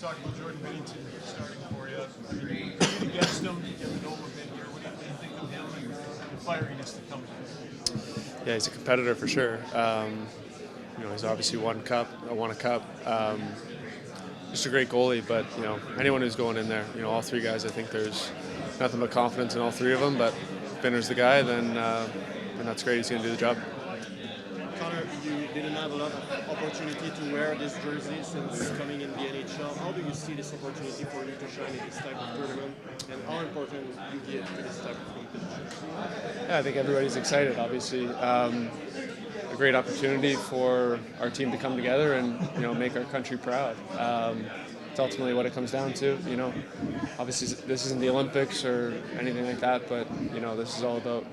talk about Jordan Bennington starting for you. I mean, you against him, you get to know him a bit here. What do you think of him and the fieriness that comes with him? Yeah, he's a competitor for sure. He's obviously won a cup. Just a great goalie, but anyone who's going in there, all three guys, I think there's nothing but confidence in all three of them. But if Benner's the guy, then that's great. He's going to do the job. Connor, you didn't have a lot of opportunity to wear this jersey since coming in the NHL. How do you see this opportunity for you to shine in this type of tournament, and how important you get to this type of competition? Yeah, I think everybody's excited. Obviously, a great opportunity for our team to come together and make our country proud. It's ultimately what it comes down to. Obviously this isn't the Olympics or anything like that, but this is all about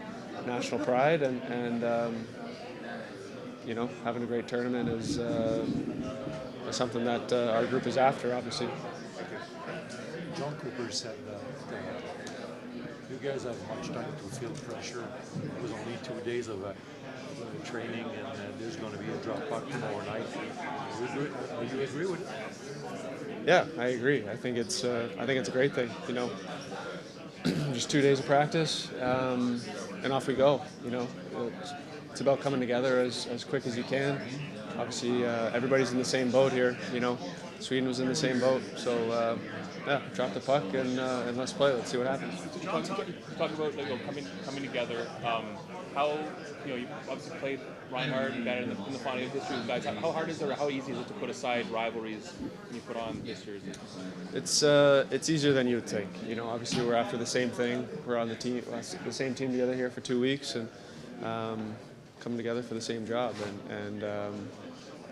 national pride and having a great tournament is something that our group is after, obviously. John Cooper said that you guys have much time to feel pressure. It was only 2 days of training, and there's going to be a drop puck tomorrow night. Do you agree with it? Yeah, I agree. I think it's a great thing. Just 2 days of practice, and off we go. It's about coming together as quick as you can. Obviously, everybody's in the same boat here. Sweden was in the same boat, so drop the puck and let's play. Let's see what happens. Talk about coming together. How you obviously played Reinhard and Bennett in the final history of guys. How hard is it, or how easy is it to put aside rivalries when you put on this jersey? It's easier than you would think. Obviously we're after the same thing. We're on the same team together here for 2 weeks and coming together for the same job and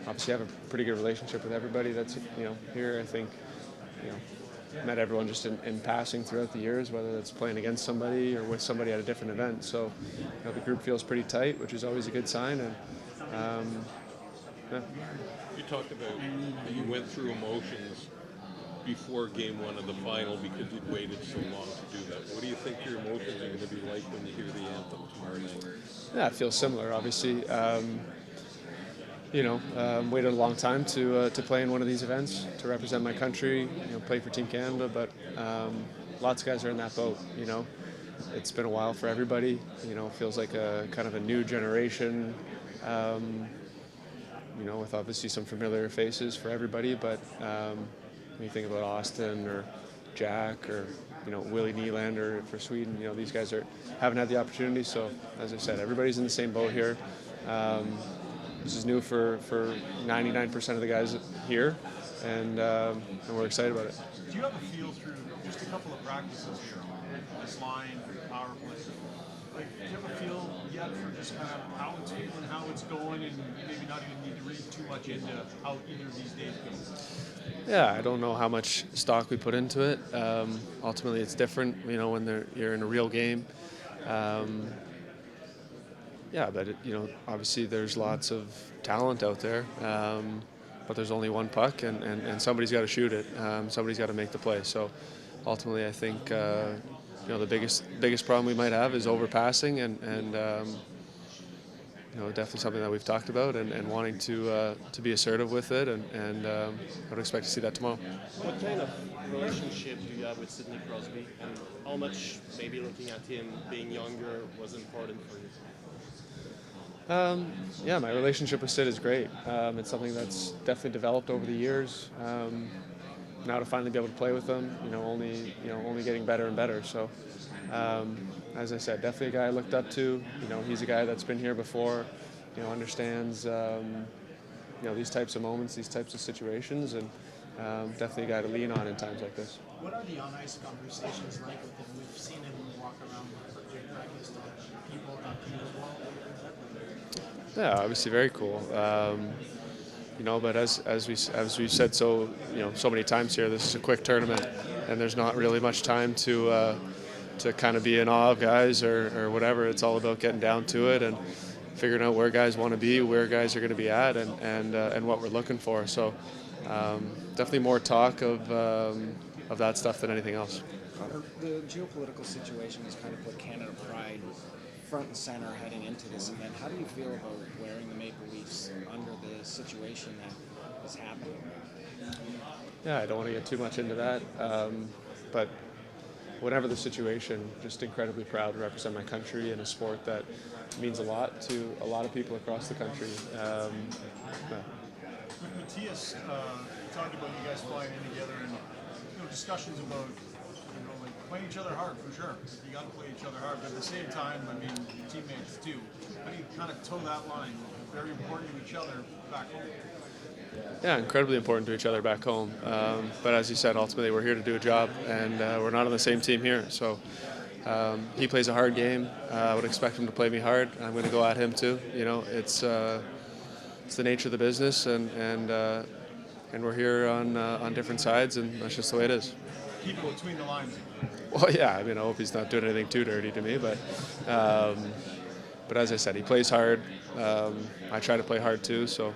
obviously have a pretty good relationship with everybody that's here. I think met everyone just in passing throughout the years, whether that's playing against somebody or with somebody at a different event. So the group feels pretty tight, which is always a good sign. And You talked about that you went through emotions before game one of the final because you'd waited so long to do that. What do you think your emotions are going to be like when you hear the anthem tomorrow night? Yeah, it feels similar, obviously. Waited a long time to play in one of these events, to represent my country, play for Team Canada, but lots of guys are in that boat, It's been a while for everybody, feels like a kind of a new generation, with obviously some familiar faces for everybody, but when you think about Austin or Jack or, Willie Nylander for Sweden, these guys haven't had the opportunity, so as I said, everybody's in the same boat here. This is new for 99% of the guys here, and we're excited about it. Do you have a feel through just a couple of practices here, this line, power play? Do you have a feel yet for just kind of how it's feeling, how it's going, and maybe not even need to read too much into how either of these days go? Yeah, I don't know how much stock we put into it. Ultimately, it's different, when you're in a real game. Yeah, but obviously there's lots of talent out there, but there's only one puck, and somebody's got to shoot it. Somebody's got to make the play. So ultimately, I think the biggest problem we might have is overpassing, and definitely something that we've talked about, and wanting to be assertive with it, and I would expect to see that tomorrow. What kind of relationship do you have with Sidney Crosby, and how much maybe looking at him being younger was important for you? Yeah, my relationship with Sid is great. It's something that's definitely developed over the years. Now to finally be able to play with him, only getting better and better. So, as I said, definitely a guy I looked up to. He's a guy that's been here before. Understands these types of moments, these types of situations, and definitely a guy to lean on in times like this. What are the on-ice conversations like with him? We've seen him walk around with big practice to people talk to him as well. Yeah, obviously very cool. But as we've said so many times here, this is a quick tournament, and there's not really much time to kind of be in awe of guys or whatever. It's all about getting down to it and figuring out where guys want to be, where guys are going to be at, and what we're looking for. So definitely more talk of that stuff than anything else. The geopolitical situation has kind of put Canada pride front and center heading into this event. How do you feel about wearing the Maple Leafs under the situation that is happening? Yeah, I don't want to get too much into that, but whatever the situation, just incredibly proud to represent my country in a sport that means a lot to a lot of people across the country. Yeah. With Matthias, talked about you guys flying in together and discussions about like playing each other hard for sure. You got to play each other hard, but at the same time, I mean, teammates too. How do you kind of toe that line? Very important to each other back home. Yeah, incredibly important to each other back home. But as you said, ultimately we're here to do a job, and we're not on the same team here. So he plays a hard game. I would expect him to play me hard. I'm going to go at him too. It's the nature of the business, and we're here on different sides, and that's just the way it is. Keep it between the lines. Well, yeah. I mean, I hope he's not doing anything too dirty to me, but as I said, he plays hard. I try to play hard too, so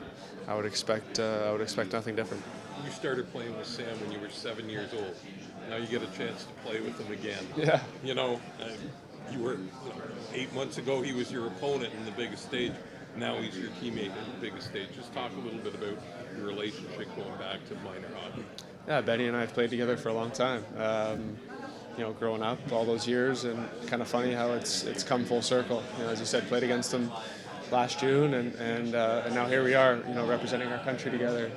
I would expect nothing different. You started playing with Sam when you were 7 years old. Now you get a chance to play with him again. Yeah. You were 8 months ago. He was your opponent in the biggest stage. Now he's your teammate in the biggest stage. Just talk a little bit about your relationship going back to minor hockey. Yeah, Benny and I have played together for a long time. Growing up all those years, and kind of funny how it's come full circle. As you said, played against him last June, and now here we are, representing our country together.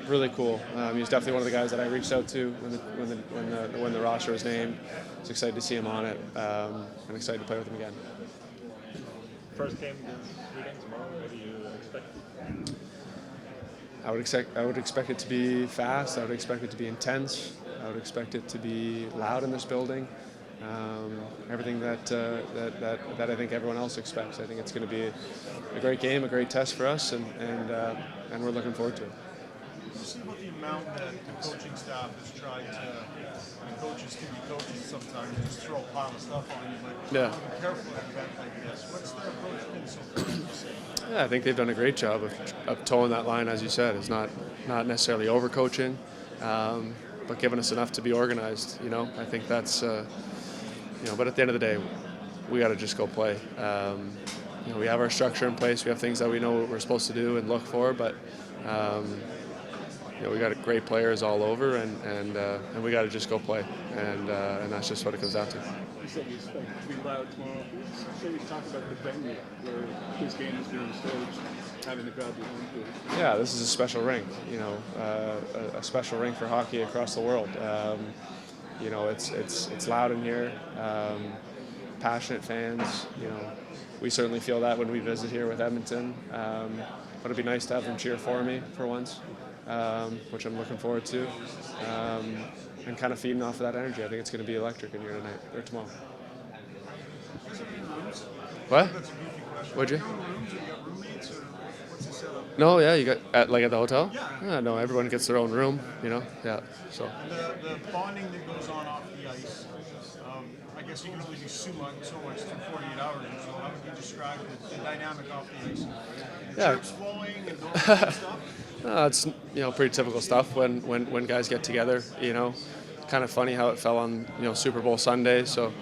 Really cool. He's definitely one of the guys that I reached out to when the roster was named. I was excited to see him on it. I'm excited to play with him again. First game this weekend tomorrow. What do you expect? I would expect it to be fast. I would expect it to be intense. I would expect it to be loud in this building. Everything that I think everyone else expects. I think it's going to be a great game, a great test for us, and we're looking forward to it. Just about the amount that the coaching staff has tried to, and coaches can be coaches sometimes, just throw a pile of stuff on you, but Yeah. be careful at an event like this. What's their approach been so far? Yeah, I think they've done a great job of towing that line, as you said. It's not necessarily overcoaching, but giving us enough to be organized. I think that's, but at the end of the day, we got to just go play. We have our structure in place. We have things that we know what we're supposed to do and look for, but we got great players all over, and we got to just go play, and that's just what it comes down to. You said you expect it to be loud tomorrow. Maybe talk about the venue where this game is being staged, having the crowd behind you. Yeah, this is a special rink. A special rink for hockey across the world. It's loud in here. Passionate fans. We certainly feel that when we visit here with Edmonton. But it'd be nice to have them cheer for me for once, which I'm looking forward to, and kind of feeding off of that energy. I think it's going to be electric in here tonight or tomorrow. What? What'd you? No, yeah, you got at the hotel. Yeah, no, everyone gets their own room. Yeah. So. The bonding that goes on off the ice. I guess you can only do so much through 48 hours or so. How would you describe the dynamic off the ice? Yeah. Chips flowing and all that stuff? It's pretty typical stuff when guys get together. Kind of funny how it fell on Super Bowl Sunday. So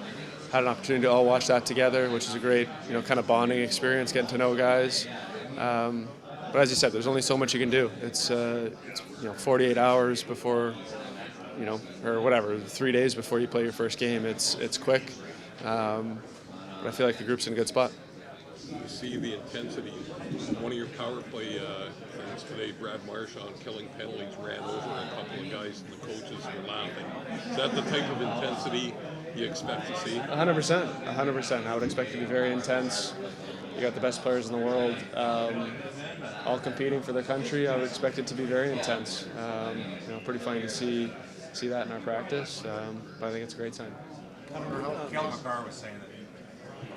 had an opportunity to all watch that together, which is a great kind of bonding experience, getting to know guys. But as you said, there's only so much you can do. It's 48 hours before, or whatever, 3 days before you play your first game. It's quick, but I feel like the group's in a good spot. You see the intensity. One of your power play things today, Brad Marchand killing penalties, ran over a couple of guys, and the coaches were laughing. Is that the type of intensity you expect to see? 100%. I would expect it to be very intense. You got the best players in the world, all competing for their country. I would expect it to be very intense. Pretty funny to see that in our practice, but I think it's a great sign. Kellen McCarr was saying that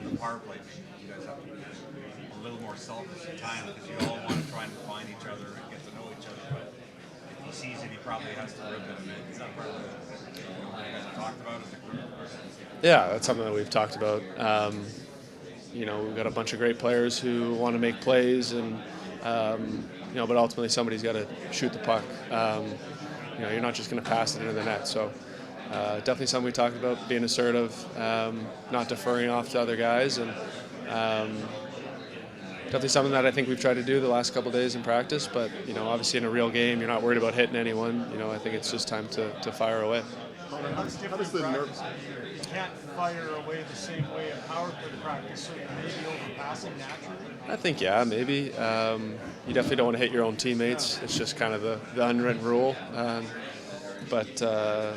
on the power play, you guys have to be a little more selfish at times because you all want to try and find each other and get to know each other. But if he sees it, he probably has to rip it a bit. Is that part of what you guys have talked about as a group? Yeah, that's something that we've talked about. We've got a bunch of great players who want to make plays, and but ultimately somebody's got to shoot the puck. You're not just going to pass it into the net. So definitely something we talked about, being assertive, not deferring off to other guys, and definitely something that I think we've tried to do the last couple of days in practice. But obviously in a real game, you're not worried about hitting anyone. I think it's just time to fire away. How does the nerves? You can't fire away the same way in power play practice, so you may be overpassing naturally. I think maybe. You definitely don't want to hit your own teammates. It's just kind of the unwritten rule. But I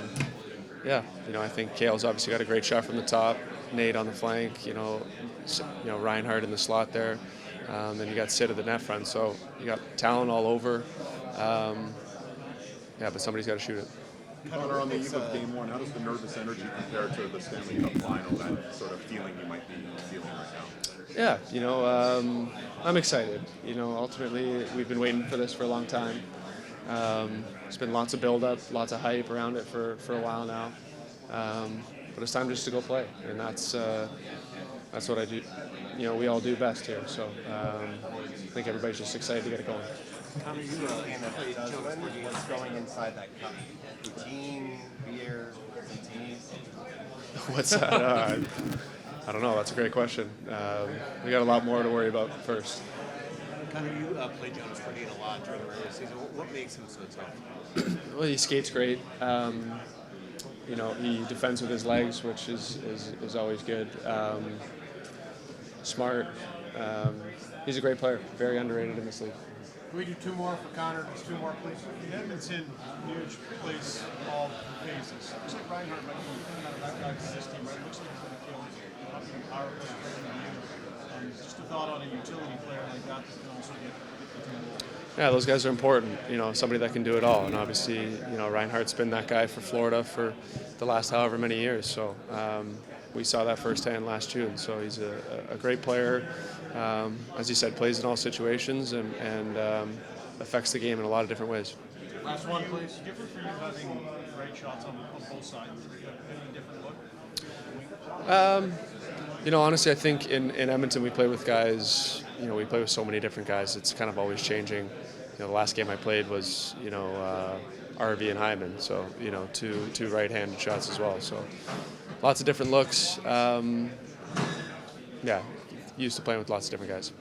think Kale's obviously got a great shot from the top. Nate on the flank. Reinhardt in the slot there. Then you got Sid at the net front. So you got talent all over. But somebody's got to shoot it. Connor, on the eve of Game 1, how does the nervous energy compare to the Stanley Cup final, that sort of feeling you might be feeling right now? I'm excited. Ultimately, we've been waiting for this for a long time. It's been lots of build-up, lots of hype around it for a while now. But it's time just to go play, and that's what I do. We all do best here. So I think everybody's just excited to get it going. Connor, you what's going inside that cup? Poutine, beer, martinis? What's that? I don't know. That's a great question. We got a lot more to worry about first. Connor, you played Jonas Brodin a lot during the regular season. What makes him so tough? Well, he skates great. He defends with his legs, which is always good. Smart. He's a great player. Very underrated in this league. Can we do two more for Connor? Just two more, please. Edmonton, huge place, all phases. Looks like Reinhardt might be coming out of that guy's system, right? Looks like he's going to kill power play playing you. Just a thought on a utility player like that can also get the team goal. Yeah, those guys are important. Somebody that can do it all. And obviously, Reinhardt's been that guy for Florida for the last however many years. So we saw that firsthand last June. So he's a great player. As you said, plays in all situations and affects the game in a lot of different ways. Last one, please. Different for you having right shots on both sides. Any different look? Honestly, I think in Edmonton we play with guys. We play with so many different guys. It's kind of always changing. The last game I played was RV and Hyman. So two right-handed shots as well. So lots of different looks. Used to playing with lots of different guys.